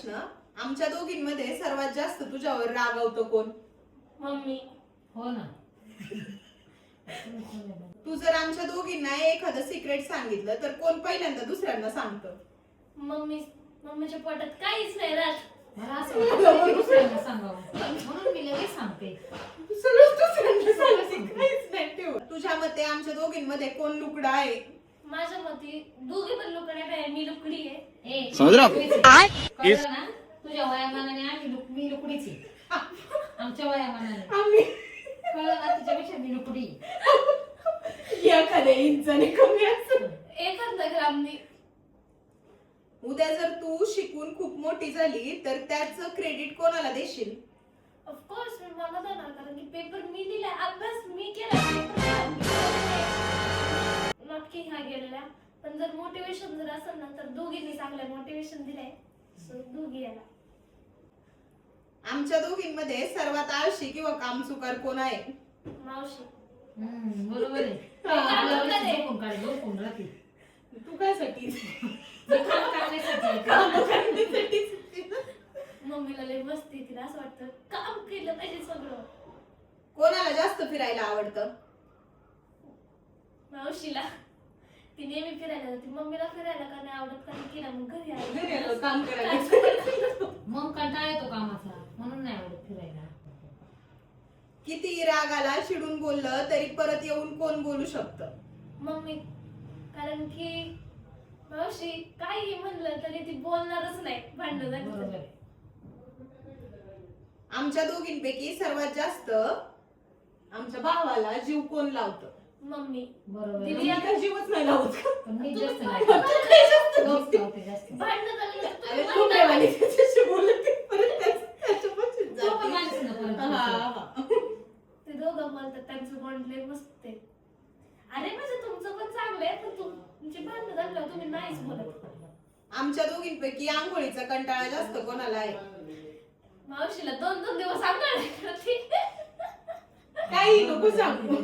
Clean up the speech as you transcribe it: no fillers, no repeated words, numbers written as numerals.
प्रश्न, आमच्या दोघींमध्ये सर्वात जास्त तुझ्यावर रागावतो कोण? मम्मी. हो ना. तू जर आमच्या दोघींना एखादं सिक्रेट सांगितलं तर कोण पहिल्यांदा दुसऱ्यांना सांगतं? मम्मीच्या पोटात काहीच नाही राहत. मला असं वाटतं की दुसऱ्यांना सांगावं म्हणून मी लगेच सांगते. सगळं दुसऱ्यांना सांगते, काहीच नाही ठेव. तुझ्या मते आमच्या दोघींमध्ये कोण लुकडा आहे? माझ्या मते दोघे पण लुकड्या नाही, मी लुकडी आहे. समज ना तुझ्या वयामानाने मी लुकडीच आहे. आमच्या वयामानाने आम्ही कळलं ना, तुझ्यापेक्षा मी लुकडी. एखाद्या इंचाने कमी असं. एखादा ग्रामनी. उद्या जर तू शिकून खूप मोठी झाली तर त्याचं क्रेडिट कोणाला देशील? ऑफकोर्स मी मला देणार, कारण की पेपर मी दिलाय, अभ्यास मी केला, नक्की ह्या गेलेल्या. पण जर मोटिवेशन जर असेल ना तर दोघींनी चांगलं मोटिवेशन दिलंय, सो दोघी याला. आमच्या दोघींमध्ये सर्वात आळशी किंवा कामचुकार कोण आहे? मावशी. बरोबर आहे. झोपून राहते. तू कायसाठी? मम्मीला लय मस्ती येते, असं वाटतं काम केलं पाहिजे सगळं. कोणाला जास्त फिरायला आवडतं? मावशीला. ती नेहमी फिरायला जाते. मम्मीला फिरायला का नाही आवडत, कारण की ना मग घरी आली काम करायला. मग कंटाळा येतो कामाचा, म्हणून नाही आवडत फिरायला. किती रागाला चिडून बोललं तरी परत येऊन कोण बोलू शकतं? मम्मी. कारण की मावशी काही म्हणलं तरी ती बोलणारच नाही, भांडण बरोबर झाली. आहे. आमच्या दोघींपैकी सर्वात जास्त आमच्या भावाला जीव कोण लावतं? मम्मी. बरोबर आहे. दिदी मी जीवच नाही लावत. पण मी जास्त तुम्ही नाही. भांडण लावते जास्त. झाली तर अरे तुम्ही खूप भांडण वेळाने त्याच्याशी बोलते, परत त्याच्यापाशीच तो पण जाते. माणूस ना परत. हा. ते दोघं बोलतात, त्यांचं बॉन्ड लय मस्त आहे. अरे म्हणजे तुमचं पण चांगलं आहे, पण तुमची भांडण झाल्यावर तुम्ही नाहीच बोलत. आमच्या दोघींपैकी आंघोळीचा कंटाळा जास्त कोणाला आहे? मावशीला 2-2 दिवस आंघोळ नाही करत ती. काही नको सांगू.